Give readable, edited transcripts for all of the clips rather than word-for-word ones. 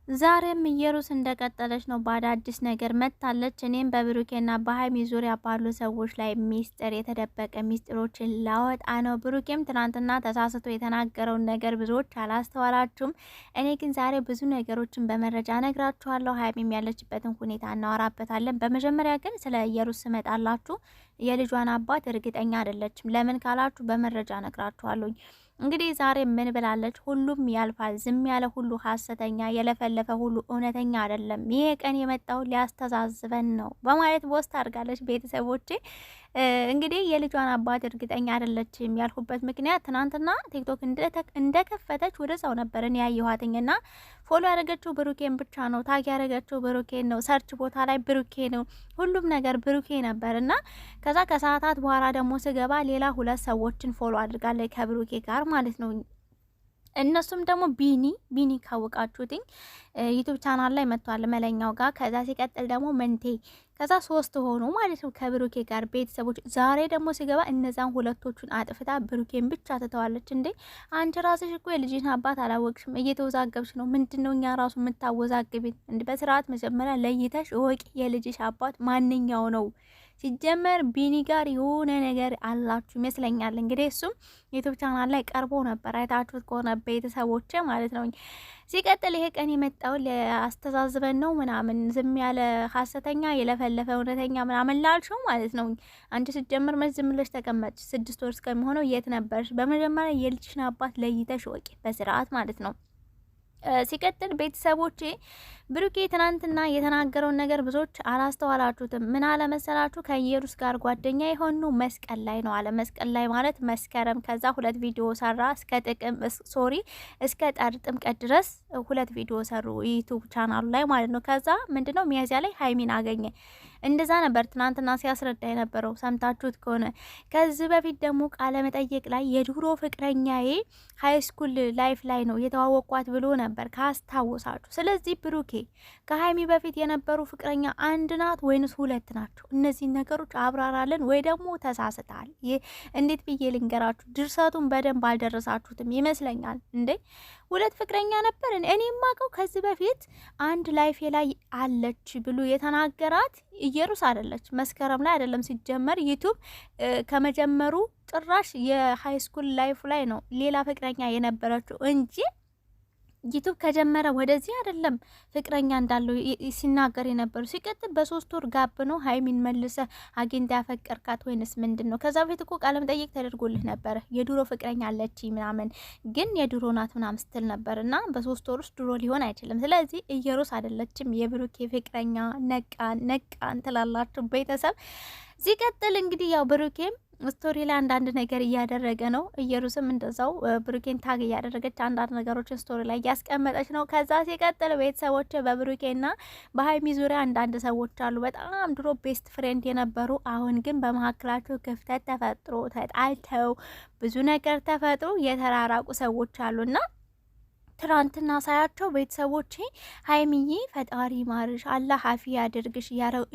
ዛሬም ኢየሩስ እንደቀጠለች ነው። በአዳዲስ ነገር መጥታለች። እኔም በብሩኬና በሀይሚ ዙሪያ ባሉ ሰዎች ላይ ሚስጥር የተደበቀ ሚስጥሮችን ላወጣ ነው። ብሩኬም ትናንትና ተሳስቶ የተናገረውን ነገር ብዙዎች አላስተዋላችሁም። እኔ ግን ዛሬ ብዙ ነገሮችን በመረጃ ነግራችኋለሁ። ሀይሚም ያለችበትን ሁኔታ እናወራበታለን። በመጀመሪያ ግን ስለ ኢየሩስ ስመጣላችሁ የልጇን አባት እርግጠኛ አይደለችም። ለምን ካላችሁ በመረጃ ነግራችኋለሁ። እንግዲህ ዛሬ ምን ብላለች? ሁሉም ያልፋል፣ ዝም ያለ ሁሉ ሀሰተኛ፣ የለፈለፈ ሁሉ እውነተኛ አይደለም። ይሄ ቀን የመጣው ሊያስተዛዝበን ነው በማለት ፖስት አድርጋለች። ቤተሰቦቼ እንግዲህ የልጇን አባት እርግጠኛ አይደለችም ያልኩበት ምክንያት ትናንትና ቲክቶክ እንደከፈተች ወደ ሰው ነበርን ያየኋትኝና ፎሎ ያደረገችው ብሩኬን ብቻ ነው። ታግ ያደረገችው ብሩኬን ነው። ሰርች ቦታ ላይ ብሩኬ ነው። ሁሉም ነገር ብሩኬ ነበርና ከዛ ከሰዓታት በኋላ ደግሞ ስገባ ሌላ ሁለት ሰዎችን ፎሎ አድርጋለች ከብሩኬ ጋር ማለት ነው። እነሱም ደግሞ ቢኒ ካወቃችሁትኝ ዩቲዩብ ቻናል ላይ መጥቷል መለኛው ጋር። ከዛ ሲቀጥል ደግሞ መንቴ፣ ከዛ ሶስት ሆኑ ማለት ነው ከብሩኬ ጋር ቤተሰቦች። ዛሬ ደግሞ ሲገባ እነዛን ሁለቶቹን አጥፍታ ብሩኬን ብቻ ትተዋለች። እንዴ አንቺ ራስሽ እኮ የልጅን አባት አላወቅሽም፣ እየተወዛገብሽ ነው። ምንድነው እኛ ራሱ የምታወዛግቢን? እንዴ በስርዓት መጀመሪያ ለይተሽ እወቂ፣ የልጅሽ አባት ማንኛው ነው? ሲጀመር ቢኒ ጋር የሆነ ነገር አላችሁ ይመስለኛል። እንግዲህ እሱም ዩቲዩብ ቻናል ላይ ቀርቦ ነበር፣ አይታችሁት ከሆነ ቤተሰቦች ማለት ነው። ሲቀጥል ይሄ ቀን የመጣው ሊያስተዛዝበን ነው ምናምን፣ ዝም ያለ ሀሰተኛ የለፈለፈ እውነተኛ ምናምን ላልሽው ማለት ነው። አንቺ ስትጀምር መች ዝም ብለሽ ተቀመጥሽ? 6 ወር እስከሚሆነው የት ነበርሽ? በመጀመሪያ የልጅሽን አባት ለይተሽ ወቂ በስርዓት ማለት ነው። ሲቀጥል ቤተሰቦቼ ብሩኬ ትናንትና የተናገረውን ነገር ብዙዎች አላስተዋላችሁትም። ምን አለ መሰላችሁ? ከኢየሩስ ጋር ጓደኛ የሆኑ መስቀል ላይ ነው አለ። መስቀል ላይ ማለት መስከረም። ከዛ 2 ቪዲዮ ሰራ እስከ ጠር ጥምቀት ድረስ 2 ቪዲዮ ሰሩ ዩቲዩብ ቻናሉ ላይ ማለት ነው። ከዛ ምንድነው ሚያዚያ ላይ ሀይሚን አገኘ። እንደዛ ነበር ትናንትና ሲያስረዳ የነበረው ሰምታችሁት ከሆነ። ከዚህ በፊት ደግሞ ቃለ መጠየቅ ላይ የድሮ ፍቅረኛዬ ሀይ ስኩል ላይፍ ላይ ነው የተዋወቋት ብሎ ነበር ካስታወሳችሁ። ስለዚህ ብሩኬ ከሀይሚ በፊት የነበሩ ፍቅረኛ አንድ ናት ወይንስ 2 ናቸው? እነዚህ ነገሮች አብራራለን ወይ ደግሞ ተሳስተሃል። እንዴት ብዬ ልንገራችሁ? ድርሰቱን በደንብ አልደረሳችሁትም ይመስለኛል። እንዴ 2 ፍቅረኛ ነበር። እኔ የማውቀው ከዚህ በፊት አንድ ላይፌ ላይ አለች ብሎ የተናገራት ኢየሩስ አይደለች፣ መስከረም ላይ አይደለም። ሲጀመር ዩቲዩብ ከመጀመሩ ጭራሽ የሃይ ስኩል ላይፍ ላይ ነው ሌላ ፍቅረኛ የነበረችው እንጂ ዩቲዩብ ከጀመረ ወደዚህ አይደለም ፍቅረኛ እንዳለው ሲናገር የነበረው። ሲቀጥል በ3 ወር ጋብ ነው ሀይሚን መልሰ አግኝታ ያፈቀርካት ወይንስ ምንድን ነው? ከዛ በፊት እኮ ቃለ መጠይቅ ተደርጎልህ ነበረ የድሮ ፍቅረኛ አለች ምናምን፣ ግን የድሮ ናት ምናምን ስትል ነበር። እና በ3 ወር ውስጥ ድሮ ሊሆን አይችልም። ስለዚህ ኢየሩስ አይደለችም የብሩኬ ፍቅረኛ። ነቃን ትላላችሁ ቤተሰብ። ሲቀጥል እንግዲህ ያው ብሩኬም ስቶሪ ላይ አንዳንድ ነገር እያደረገ ነው። ኢየሩስም እንደዛው ብሩኬን ታግ እያደረገች አንዳንድ ነገሮችን ስቶሪ ላይ እያስቀመጠች ነው። ከዛ ሲቀጥል ቤተሰቦች በብሩኬና በሀይሚ ዙሪያ አንዳንድ ሰዎች አሉ በጣም ድሮ ቤስት ፍሬንድ የነበሩ፣ አሁን ግን በመካከላቸው ክፍተት ተፈጥሮ ተጣልተው ብዙ ነገር ተፈጥሮ የተራራቁ ሰዎች አሉና ትናንትና ሳያቸው ቤተሰቦቼ ሀይሚዬ ፈጣሪ ማርሽ አላህ ሀፊ ያደርግሽ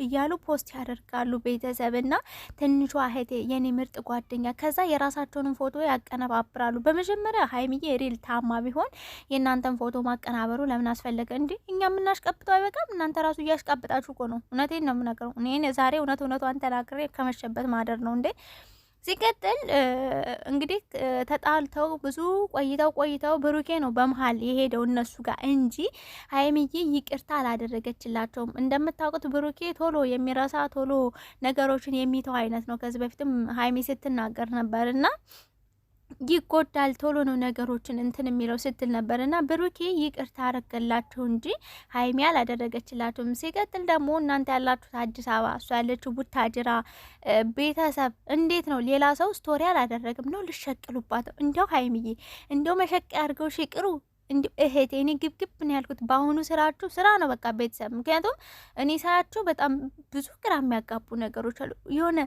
እያሉ ፖስት ያደርጋሉ ቤተሰብና ትንሿ እህቴ የኔ ምርጥ ጓደኛ። ከዛ የራሳቸውንም ፎቶ ያቀነባብራሉ። በመጀመሪያ ሀይሚዬ ሪል ታማ ቢሆን የእናንተን ፎቶ ማቀናበሩ ለምን አስፈለገ እንዴ? እኛ የምናሽቀብጠው አይበቃም? እናንተ ራሱ እያሽቀብጣችሁ እኮ ነው። እውነቴን ነው የምነግረው። እኔ ዛሬ እውነቷን ተናግሬ ከመሸበት ማደር ነው እንዴ። ሲቀጥል እንግዲህ ተጣልተው ብዙ ቆይተው ብሩኬ ነው በመሀል የሄደው እነሱ ጋር እንጂ ሀይሚዬ ይቅርታ አላደረገችላቸውም። እንደምታውቁት ብሩኬ ቶሎ የሚረሳ ቶሎ ነገሮችን የሚተው አይነት ነው። ከዚህ በፊትም ሀይሚ ስትናገር ነበርና ይጎዳል ቶሎ ነው ነገሮችን እንትን የሚለው ስትል ነበርና ብሩኬ ይቅርታ አረገላቸው እንጂ ሀይሚ አላደረገችላቸውም። ሲቀጥል ደግሞ እናንተ ያላችሁት አዲስ አበባ እሷ ያለችው ቡታጅራ ቤተሰብ እንዴት ነው ሌላ ሰው ስቶሪ አላደረግም ነው ልሸቅሉባት? እንደው ሀይሚዬ እንደው መሸቂያ አድርገው ሽቅሩ። እንዲ እህቴ እኔ ግብግብ ነው ያልኩት። በአሁኑ ስራችሁ ስራ ነው በቃ ቤተሰብ። ምክንያቱም እኔ ሳያችሁ በጣም ብዙ ግራ የሚያጋቡ ነገሮች አሉ። የሆነ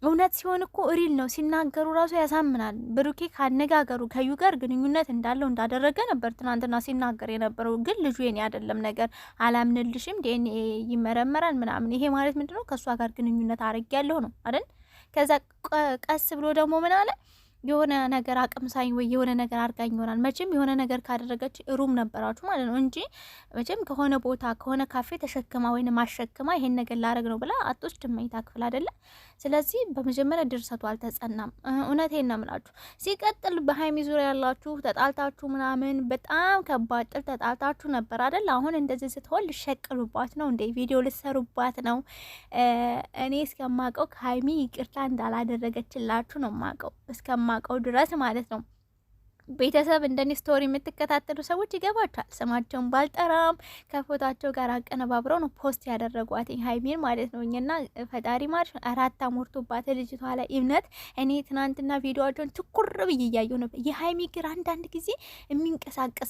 እውነት ሲሆን እኮ ሪል ነው ሲናገሩ ራሱ ያሳምናል። ብሩኬ ካነጋገሩ ከዩ ጋር ግንኙነት እንዳለው እንዳደረገ ነበር ትናንትና ሲናገር የነበረው። ግን ልጁ የኔ አይደለም ነገር አላምንልሽም፣ ዲኤንኤ ይመረመራል ምናምን። ይሄ ማለት ምንድነው? ከእሷ ጋር ግንኙነት አድርጌያለሁ ነው አይደል? ከዛ ቀስ ብሎ ደግሞ ምን አለ? የሆነ ነገር አቅምሳኝ ወይ የሆነ ነገር አርጋኝ ይሆናል። መቼም የሆነ ነገር ካደረገች ሩም ነበራችሁ ማለት ነው እንጂ መቼም ከሆነ ቦታ ከሆነ ካፌ ተሸክማ ወይንም አሸክማ ይሄን ነገር ላረግ ነው ብላ አትወስድም መኝታ ክፍል አይደለ። ስለዚህ በመጀመሪያ ድርሰቱ አልተጸናም። እውነቴን ነው የምላችሁ። ሲቀጥል በሀይሚ ዙሪያ ያላችሁ ተጣልታችሁ ምናምን በጣም ከባድ ጥል ተጣልታችሁ ነበር አይደል? አሁን እንደዚህ ስትሆን ልሸቅሉባት ነው እንደ ቪዲዮ ልሰሩባት ነው። እኔ እስከማቀው ከሀይሚ ይቅርታ እንዳላደረገችላችሁ ነው ማቀው እስከማቀው ድረስ ማለት ነው። ቤተሰብ እንደኔ ስቶሪ የምትከታተሉ ሰዎች ይገባቸዋል። ስማቸውን ባልጠራም ከፎታቸው ጋር አቀነባብረው ነው ፖስት ያደረጓት ሀይሚን ማለት ነው። እኛና ፈጣሪ ማርሽ አራት አሞርቶባት ልጅቷ ላይ እምነት። እኔ ትናንትና ቪዲዮዋቸውን ትኩር ብዬ እያየሁ ነበር። የሀይሚ ግር አንዳንድ ጊዜ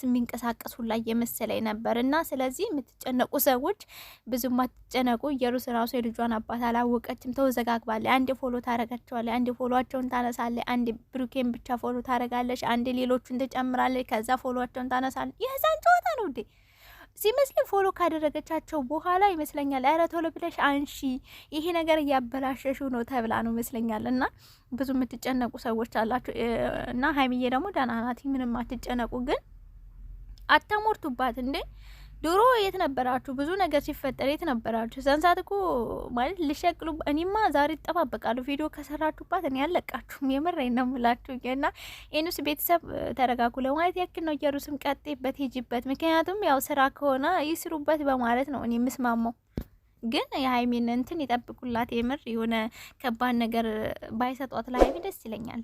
የሚንቀሳቀስ ሁላ እየመሰለኝ ነበር። እና ስለዚህ የምትጨነቁ ሰዎች ብዙም አትጨነቁ። ኢየሩስ ራሱ የልጇን አባት አላወቀችም፣ ተወዘጋግባለች። አንድ ፎሎ ታረጋቸዋለች፣ አንድ ፎሎቸውን ታነሳለች፣ አንድ ብሩኬን ብቻ ፎሎ ታረጋለች፣ አንድ ሌሎቹን ትጨምራለች፣ ከዛ ፎሎዋቸውን ታነሳለች። የህፃን ጨዋታ ነው እንዴ ሲመስል። ፎሎ ካደረገቻቸው በኋላ ይመስለኛል ኧረ ቶሎ ብለሽ አንሺ ይሄ ነገር እያበላሸሹ ነው ተብላ ነው ይመስለኛል። እና ብዙ የምትጨነቁ ሰዎች አላችሁ። እና ሀይሚዬ ደግሞ ደህና ናት፣ ምንም አትጨነቁ። ግን አታሞርቱባት እንዴ። ድሮ የት ነበራችሁ? ብዙ ነገር ሲፈጠር የት ነበራችሁ? ሰንሳት እኮ ማለት ልሸቅሉ። እኔማ ዛሬ እጠባበቃለሁ ቪዲዮ ከሰራችሁባት እኔ ያለቃችሁም የምሬን ነው የምላችሁ። እና ኤኑስ ቤተሰብ ተረጋጉ ለማለት ያክል ነው። ኢየሩስም ቀጤበት ሂጂበት። ምክንያቱም ያው ስራ ከሆነ ይስሩበት በማለት ነው እኔ የምስማማው። ግን የሀይሚን እንትን ይጠብቁላት። የምር የሆነ ከባድ ነገር ባይሰጧት ለሀይሚ ደስ ይለኛል።